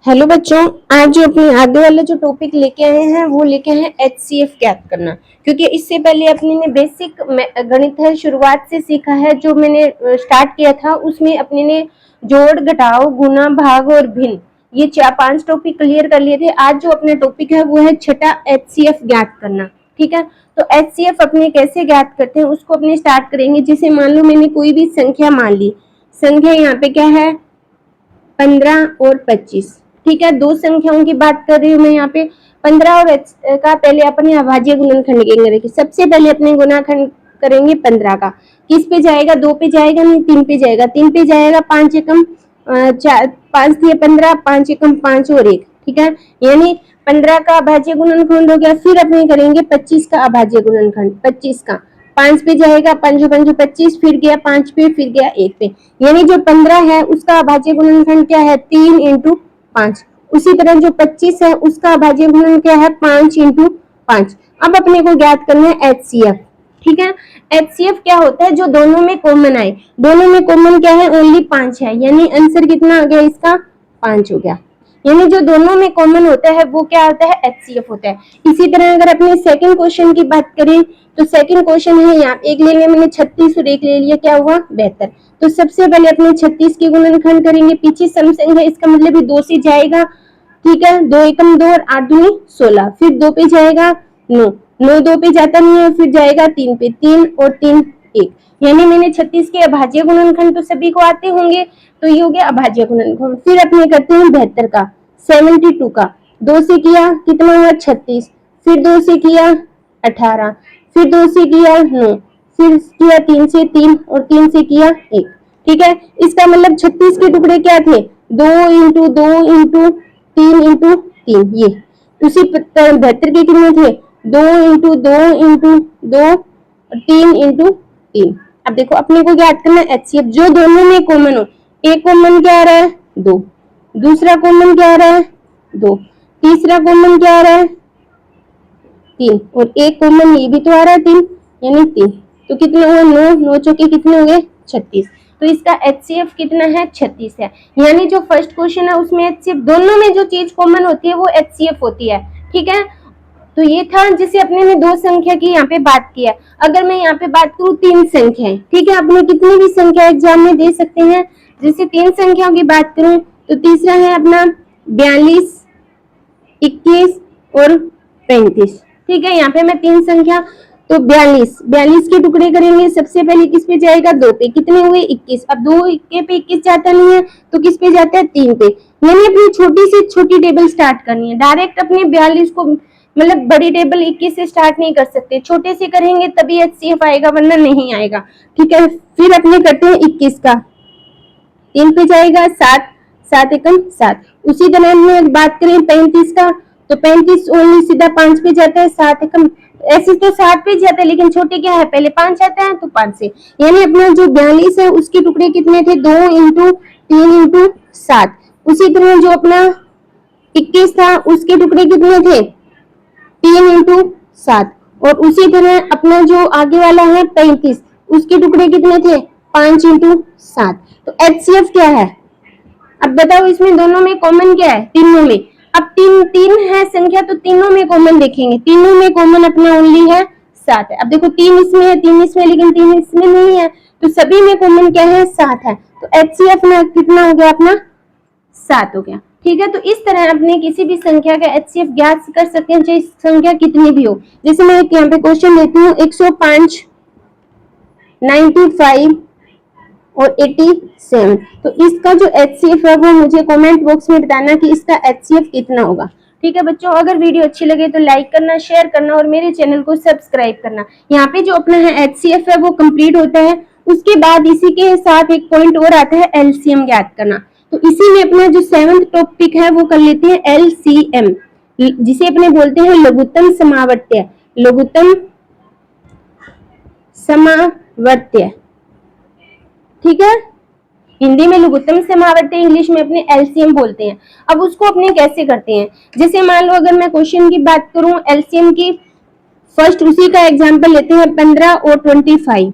Hello बच्चों, आज जो अपने आगे वाला जो टॉपिक लेके आए हैं वो लेके आए हैं HCF ज्ञात करना। क्योंकि इससे पहले अपने ने बेसिक गणित है शुरुआत से सीखा है, जो मैंने स्टार्ट किया था उसमें अपने ने जोड़, घटाव, गुना, भाग और भिन्न ये 4-5 टॉपिक क्लियर कर लिए थे। आज जो अपना टॉपिक है वो है छठा HCF ज्ञात करना। ठीक है, तो HCF अपने कैसे ज्ञात करते हैं उसको अपने स्टार्ट करेंगे। जैसे मान लो मैंने कोई भी संख्या मान ली, संख्या यहाँ पे क्या है 15 और 25। ठीक है, दो संख्याओं की बात कर रही हूँ मैं यहाँ पे। 15 और का पहले अपने अभाज्य गुणनखंड करेंगे। सबसे पहले अपने गुणाखंड करेंगे 15 का। किस पे जाएगा? 2 पे जाएगा? नहीं, 3 पे जाएगा। 3 पे जाएगा 5 एकम 5 दिए 15, 5 एकम 5 और 1। ठीक है, यानी 15 का अभाज्य गुणनखंड हो गया। फिर अपने करेंगे 25 का अभाज्य गुणनखंड। 25 का 5 पे जाएगा, 5 5 25, फिर गया 5 पे, फिर गया 1 पे। यानी जो 15 है उसका अभाज्य गुणनखंड क्या है? 3 इंटू 5। उसी तरह जो 25 है उसका अभाज्य गुणन क्या है? 5 इंटू 5। अब अपने को ज्ञात करना है HCF। ठीक है, HCF क्या होता है? जो दोनों में कॉमन आए। दोनों में कॉमन क्या है? ओनली 5 है, यानी आंसर कितना आ गया इसका? 5 हो गया। यानी जो दोनों में कॉमन होता है वो क्या होता है? HCF होता है। इसी तरह अगर अपने सेकंड क्वेश्चन की बात करें तो सेकंड क्वेश्चन है, यहाँ एक ले लिया मैंने 36 और एक ले लिया क्या हुआ? 72। तो सबसे पहले अपने 36 के गुणनखंड करेंगे। पीछे सम संग है, इसका मतलब भी 2 से जाएगा। ठीक है, 2 एकम 2 और 8 दूनी 16। फिर 2 पे जाएगा 9, 9 2 पे जाता नहीं है। फिर जाएगा 3 पे, 3 और 3 1। यानी मैंने 36 के अभाज्य गुणनखंड तो सभी को आते होंगे, तो ये हो गया अभाज्य गुणनखंड। फिर अपने करते हैं 72 का, 72 का 2 से किया कितना हुआ? 36। फिर 2 से किया 18, फिर 2 से किया 9, फिर किया 3 से 3 और 3 से किया 1। ठीक है, इसका मतलब 36 के टुकड़े क्या थे? 2 इंटू 2 इंटू 3 इंटू 3 ये। उसी 72 के कितने थे? 2 इंटू 2 इंटू 2 और 3 इंटू 3। अब देखो अपने को ज्ञात करना है HCF जो दोनों में कॉमन हो। एक कॉमन क्या आ रहा है? 2, दूसरा कॉमन क्या आ रहा है? 2, तीसरा कॉमन क्या आ रहा है? 3 और एक कॉमन ये भी तो आ रहा है 3, यानी 3। तो कितने हुए? 9, 9 चौके कितने हो गए? 36। तो इसका HCF कितना है? 36 है। यानी जो फर्स्ट क्वेश्चन है उसमें HCF दोनों में जो चीज कॉमन होती है वो HCF होती है। ठीक है, तो ये था जिसे अपने ने दो संख्या की यहाँ पे बात की है। अगर मैं यहाँ पे बात करूँ 3 संख्या, ठीक है, अपने कितनी भी संख्या एग्जाम में दे सकते हैं। जैसे 3 संख्याओं की बात करूं तो तीसरा है अपना 42, 21 और 35। ठीक है, यहाँ पे मैं 3 संख्या तो 42 के टुकड़े करेंगे। सबसे पहले किस पे जाएगा? 2 पे। कितने हुए? 21। अब 2 इक्के पे 21 जाता नहीं है तो किस पे जाता है? 3 पे। यानी अपनी छोटी से छोटी टेबल स्टार्ट करनी है। डायरेक्ट अपने 42 को मतलब बड़ी टेबल 21 से स्टार्ट नहीं कर सकते, छोटे से करेंगे तभी HCF आएगा, वरना नहीं आएगा। ठीक है, फिर अपने करते हैं 21 का, 3 पे जाएगा 7, 7 एकम 7। उसी तरह में बात करें 35 का तो 35 ओनली सीधा 5 पे जाता है, 7 एकम ऐसे तो 7 पे जाता है, लेकिन छोटे क्या है? पहले 5 आता है तो 5 से। यानी अपना जो 42 है उसके टुकड़े कितने थे? 2 इंटू 3 इंटू 7। उसी तरह जो अपना 21 था उसके टुकड़े कितने थे? 3 इंटू 7। और उसी तरह अपना जो आगे वाला है 35 उसके टुकड़े कितने थे? 5 इंटू 7। तो HCF क्या है? अब बताओ इसमें दोनों में कॉमन क्या है? तीनों में। अब तीन है संख्या तो तीनों में कॉमन देखेंगे। तीनों में कॉमन अपना ओनली है 7 है। अब देखो 3 इसमें है, 3 इसमें, लेकिन 3 इसमें नहीं है, तो सभी में कॉमन क्या है? 7 है। तो HCF में कितना हो गया अपना? 7 हो गया। ठीक है, तो इस तरह अपने किसी भी संख्या का HCF ज्ञात कर सकते हैं, चाहे संख्या कितनी भी हो। जैसे मैं यहाँ पे क्वेश्चन लेती हूँ 105, 95 और 87। तो इसका जो HCF है वो मुझे कमेंट बॉक्स में बताना कि इसका HCF कितना होगा। ठीक है बच्चों, अगर वीडियो अच्छी लगे तो लाइक करना, शेयर करना और मेरे चैनल को सब्सक्राइब करना। यहाँ पे जो अपना है HCF है वो कंप्लीट होता है। उसके बाद इसी के साथ एक पॉइंट और आता है LCM ज्ञात करना। तो इसी में अपना जो 7th टॉपिक है वो कर लेते हैं LCM, जिसे अपने बोलते हैं लघुत्तम समावर्त्य। लघुत्तम समावर्त्य, ठीक है, हिंदी में लघुत्तम समावर्त्य, इंग्लिश में अपने LCM बोलते हैं। अब उसको अपने कैसे करते हैं? जैसे मान लो अगर मैं क्वेश्चन की बात करूं LCM की, फर्स्ट उसी का एग्जांपल लेते हैं 15 और 25।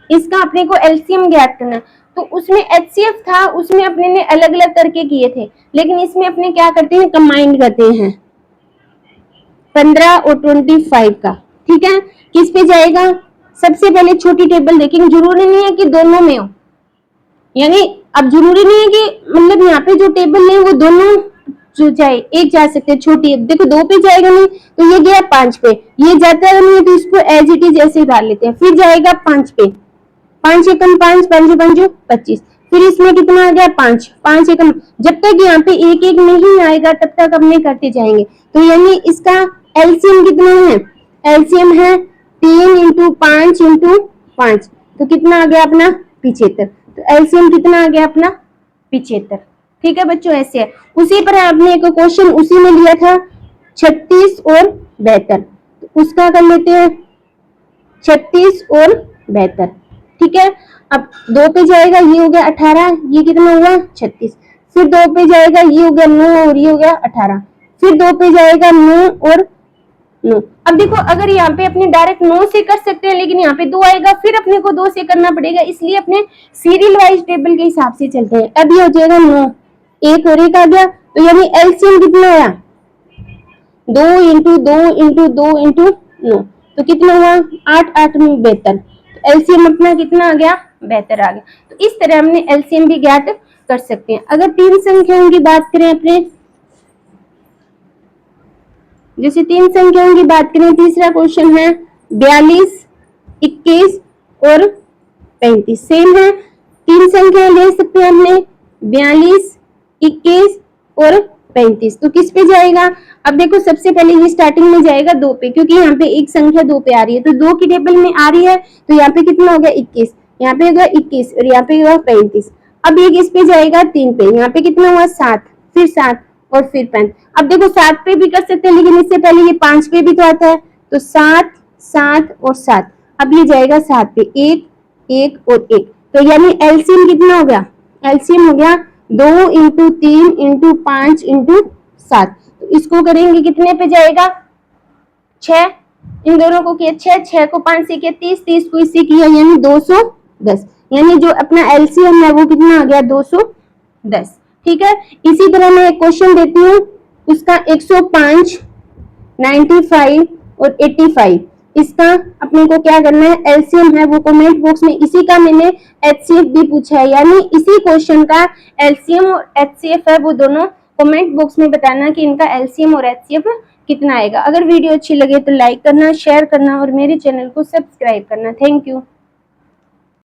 इसका अपने को LCM ज्ञात करना है। तो उसमें HCF था, उसमें अपने ने अलग अलग करके किए थे, लेकिन इसमें अपने क्या करते हैं, कंबाइंड करते हैं 15 और 25 का। ठीक है, किस पे जाएगा, सबसे पहले छोटी टेबल देखेंगे, जरूरी नहीं है कि दोनों में हो, यानी अब जरूरी नहीं है कि मतलब यहाँ पे जो टेबल है वो दोनों जो जाए, एक जा सकते हैं छोटी, देखो 2 पे जाएगा नहीं तो ये गया 5 पे, ये जाता नहीं है तो इसको एज इट इज ऐसे डाल लेते हैं, फिर जाएगा 5 पे, 5 एकम 5, 5 5 25, फिर इसमें कितना आ गया 5, 5 एकम, जब तक यहाँ पे एक एक नहीं आएगा तब तक अपने करते जाएंगे। तो यानी इसका एलसीएम कितना है, एलसीएम है 3 इंटू 5 इंटू 5, तो कितना आ गया अपना 75, तो एलसीएम कितना आ गया अपना 75। ठीक है बच्चों, ऐसे है। उसी पर आपने एक क्वेश्चन उसी में लिया था 36 और 72, तो उसका कर लेते हैं 36 और 72। ठीक है, अब 2 पे जाएगा ये हो गया 18, ये कितना हुआ 36, फिर 2 पे जाएगा ये हो गया 9 और ये हो गया 18, फिर 2 पे जाएगा 9 और 9। अब देखो अगर यहाँ पे अपने डायरेक्ट 9 से कर सकते हैं, लेकिन यहाँ पे 2 आएगा, फिर अपने को 2 से करना पड़ेगा, इसलिए अपने सीरियल वाइज टेबल के हिसाब से चलते हैं। अब ये हो जाएगा 9, एक और एक आ गया, तो यानी एलसीएम कितना आया 2 इंटू 2 इंटू 2 इंटू 9, तो कितना हुआ 8 8 में 72, तो एलसीएम अपना कितना आ गया 72 आ गया। तो इस तरह हमने एलसीएम भी ज्ञात कर सकते हैं। अगर 3 संख्याओं की बात करें अपने, जैसे 3 संख्याओं की बात करें, तीसरा क्वेश्चन है 42, 21 और 35, सेम है, 3 संख्याएं ले सकते हैं हमने 42, 21 और 35, तो किस पे जाएगा, अब देखो सबसे पहले ये स्टार्टिंग में जाएगा 2 पे, क्योंकि यहाँ पे एक संख्या 2 पे आ रही है, तो 2 की टेबल में आ रही है, तो यहाँ पे कितना हो गया 21, यहाँ पे होगा 21 और यहाँ पे होगा 35। अब ये किस पे जाएगा 3 पे, यहाँ पे कितना हुआ 7, फिर 7 और फिर 5। अब देखो 7 पे भी कर सकते हैं, लेकिन इससे पहले ये 5 पे भी तो आता है, तो 7 7 और 7, अब ये जाएगा 7 पे, 1 1 और 1, तो यानी एलसीएम कितना हो गया, एलसीएम हो गया 2 इंटू 3 इंटू 5 इंटू 7, तो इसको करेंगे कितने पे जाएगा 6, इन दोनों को किया 6, 6 को 5 से किया 30, 30 को इससे किया यानी 210, यानी जो अपना एलसीएम है वो कितना आ गया 210। ठीक है, इसी तरह मैं एक क्वेश्चन देती हूँ, उसका 105, 95 और 85, इसका अपने को क्या करना है, एलसीएम है वो कमेंट बॉक्स में, इसी का मैंने एचसीएफ भी पूछा है, यानी इसी क्वेश्चन का एलसीएम और एचसीएफ है वो दोनों कमेंट बॉक्स में बताना कि इनका एलसीएम और एचसीएफ कितना आएगा। अगर वीडियो अच्छी लगे तो लाइक करना, शेयर करना और मेरे चैनल को सब्सक्राइब करना। Thank you.